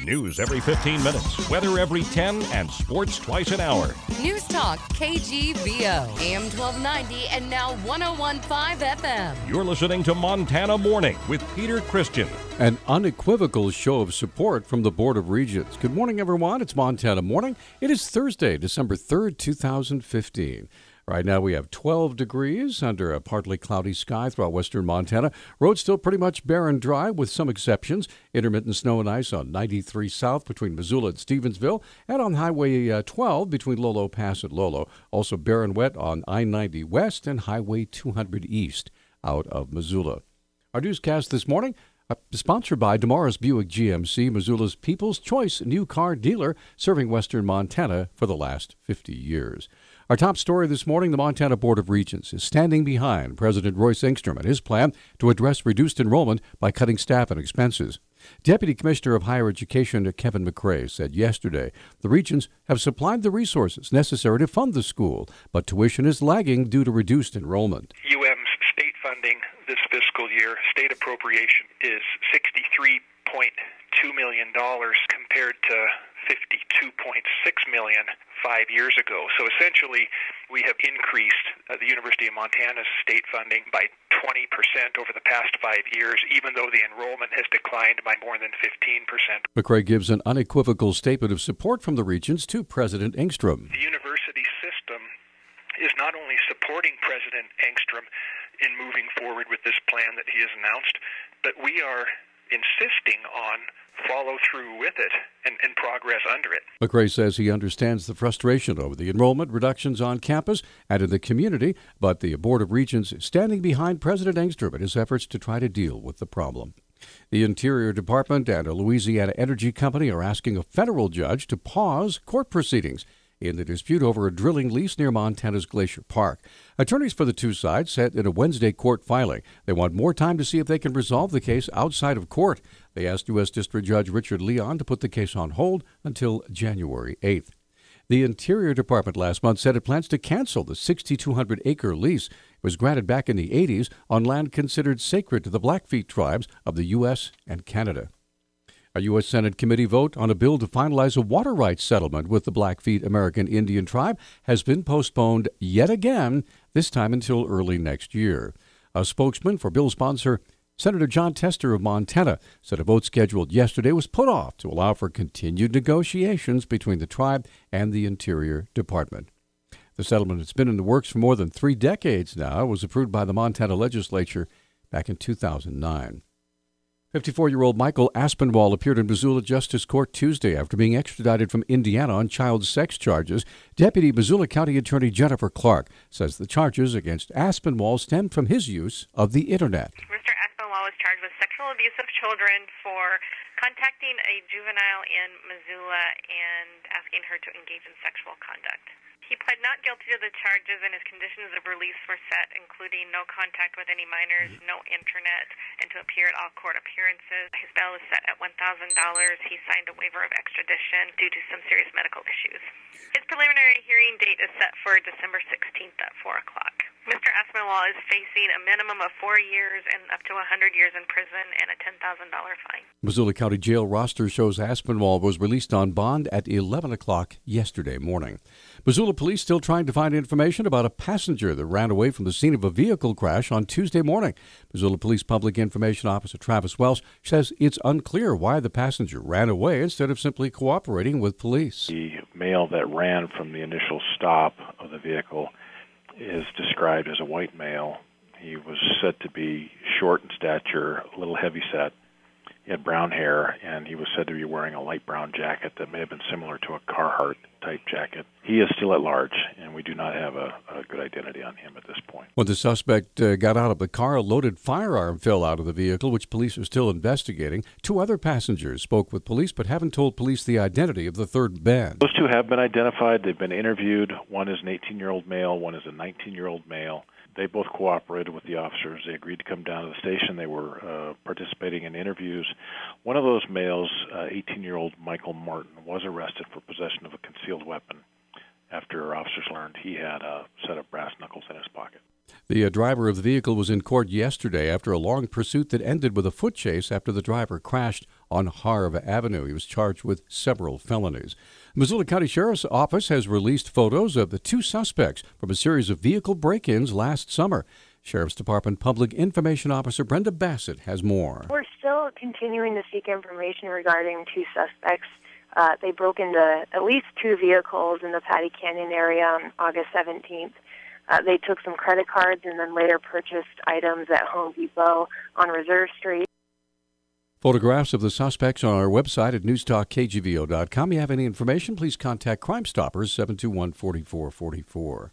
News every 15 minutes, weather every 10, and sports twice an hour. Newstalk, KGVO, AM 1290 and now 101.5 FM. You're listening to Montana Morning with Peter Christian. An unequivocal show of support from the Board of Regents. Good morning, everyone. It's Montana Morning. It is Thursday, December 3rd, 2015. Right now we have 12 degrees under a partly cloudy sky throughout western Montana. Roads still pretty much bare and dry with some exceptions. Intermittent snow and ice on 93 south between Missoula and Stevensville, and on Highway 12 between Lolo Pass and Lolo. Also bare and wet on I-90 west and Highway 200 east out of Missoula. Our newscast this morning sponsored by Damaris Buick GMC, Missoula's People's Choice new car dealer, serving western Montana for the last 50 years. Our top story this morning, the Montana Board of Regents is standing behind President Royce Engstrom and his plan to address reduced enrollment by cutting staff and expenses. Deputy Commissioner of Higher Education Kevin McRae said yesterday the Regents have supplied the resources necessary to fund the school, but tuition is lagging due to reduced enrollment. UM's state funding this fiscal year, state appropriation, is $63.2 million compared to $52.6 million 5 years ago. So essentially, we have increased the University of Montana's state funding by 20% over the past 5 years, even though the enrollment has declined by more than 15%. McRae gives an unequivocal statement of support from the Regents to President Engstrom. The university system is not only supporting President Engstrom in moving forward with this plan that he has announced, but we are insisting on follow through with it and progress under it. McRae says he understands the frustration over the enrollment reductions on campus and in the community, but the Board of Regents is standing behind President Engstrom in his efforts to try to deal with the problem. The Interior Department and a Louisiana energy company are asking a federal judge to pause court proceedings in the dispute over a drilling lease near Montana's Glacier Park. Attorneys for the two sides said in a Wednesday court filing they want more time to see if they can resolve the case outside of court. They asked U.S. District Judge Richard Leon to put the case on hold until January 8th. The Interior Department last month said it plans to cancel the 6,200-acre lease. It was granted back in the 80s on land considered sacred to the Blackfeet tribes of the U.S. and Canada. A U.S. Senate committee vote on a bill to finalize a water rights settlement with the Blackfeet American Indian tribe has been postponed yet again, this time until early next year. A spokesman for bill sponsor Senator John Tester of Montana said a vote scheduled yesterday was put off to allow for continued negotiations between the tribe and the Interior Department. The settlement has been in the works for more than 3 decades now. It was approved by the Montana legislature back in 2009. 54-year-old Michael Aspinwall appeared in Missoula Justice Court Tuesday after being extradited from Indiana on child sex charges. Deputy Missoula County Attorney Jennifer Clark says the charges against Aspinwall stemmed from his use of the Internet. Mr. Aspinwall was charged with sexual abuse of children for contacting a juvenile in Missoula and asking her to engage in sexual conduct. He pled not guilty to the charges, and his conditions of release were set, including no contact with any minors, no internet, and to appear at all court appearances. His bail is set at $1,000. He signed a waiver of extradition due to some serious medical issues. His preliminary hearing date is set for December 16th at 4 o'clock. Mr. Aspinwall is facing a minimum of 4 years and up to 100 years in prison and a $10,000 fine. Missoula County Jail roster shows Aspinwall was released on bond at 11 o'clock yesterday morning. Missoula police still trying to find information about a passenger that ran away from the scene of a vehicle crash on Tuesday morning. Missoula Police Public Information Officer Travis Welsh says it's unclear why the passenger ran away instead of simply cooperating with police. The male that ran from the initial stop of the vehicle is described as a white male. He was said to be short in stature, a little heavy set. He had brown hair, and he was said to be wearing a light brown jacket that may have been similar to a Carhartt-type jacket. He is still at large, and we do not have a good identity on him at this point. When the suspect got out of the car, a loaded firearm fell out of the vehicle, which police are still investigating. 2 other passengers spoke with police but haven't told police the identity of the third man. Those 2 have been identified. They've been interviewed. One is an 18-year-old male. One is a 19-year-old male. They both cooperated with the officers. They agreed to come down to the station. They were participating in interviews. One of those males, 18-year-old Michael Martin, was arrested for possession of a concealed weapon after officers learned he had a set of brass knuckles in his pocket. The driver of the vehicle was in court yesterday after a long pursuit that ended with a foot chase after the driver crashed on Harv Avenue. He was charged with several felonies. The Missoula County Sheriff's Office has released photos of the two suspects from a series of vehicle break-ins last summer. Sheriff's Department Public Information Officer Brenda Bassett has more. We're still continuing to seek information regarding two suspects. They broke into at least two vehicles in the Patty Canyon area on August 17th. They took some credit cards and then later purchased items at Home Depot on Reserve Street. Photographs of the suspects on our website at newstalkkgvo.com. If you have any information, please contact Crime Stoppers 721-4444.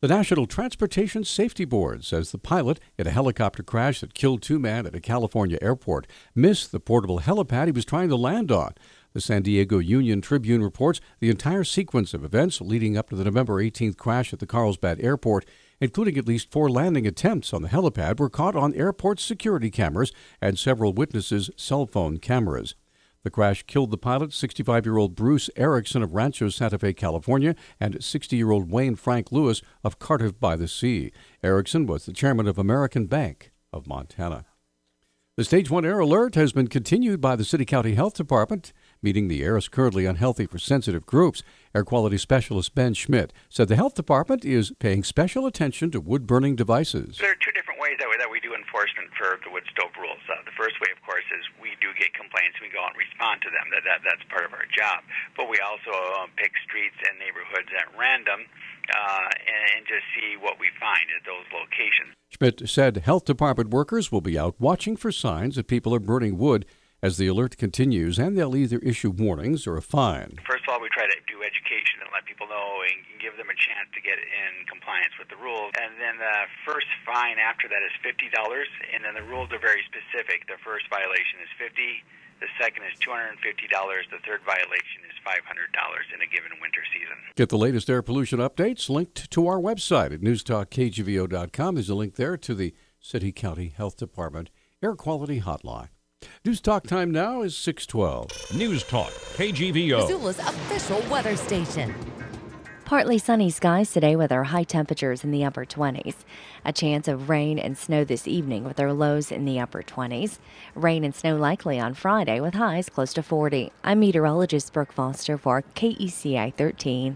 The National Transportation Safety Board says the pilot in a helicopter crash that killed two men at a California airport missed the portable helipad he was trying to land on. The San Diego Union-Tribune reports the entire sequence of events leading up to the November 18th crash at the Carlsbad Airport, including at least 4 landing attempts on the helipad, were caught on airport security cameras and several witnesses' cell phone cameras. The crash killed the pilot, 65-year-old Bruce Erickson of Rancho Santa Fe, California, and 60-year-old Wayne Frank Lewis of Cardiff by the Sea. Erickson was the chairman of American Bank of Montana. The Stage 1 air alert has been continued by the City-County Health Department, meaning the air is currently unhealthy for sensitive groups. Air quality specialist Ben Schmidt said the health department is paying special attention to wood-burning devices. There are two different ways that we do enforcement for the wood stove rules. The first way, of course, is we do get complaints. We go out and respond to them. That's part of our job. But we also pick streets and neighborhoods at random and just see what we find at those locations. Schmidt said health department workers will be out watching for signs that people are burning wood as the alert continues, and they'll either issue warnings or a fine. First of all, we try to do education and let people know and give them a chance to get in compliance with the rules. And then the first fine after that is $50, and then the rules are very specific. The first violation is $50, the second is $250, the third violation is $500 in a given winter season. Get the latest air pollution updates linked to our website at newstalkkgvo.com. There's a link there to the City-County Health Department Air Quality Hotline. News Talk time now is 6:12. News Talk, KGVO. Missoula's official weather station. Partly sunny skies today with our high temperatures in the upper 20s. A chance of rain and snow this evening with our lows in the upper 20s. Rain and snow likely on Friday with highs close to 40. I'm meteorologist Brooke Foster for KECI 13.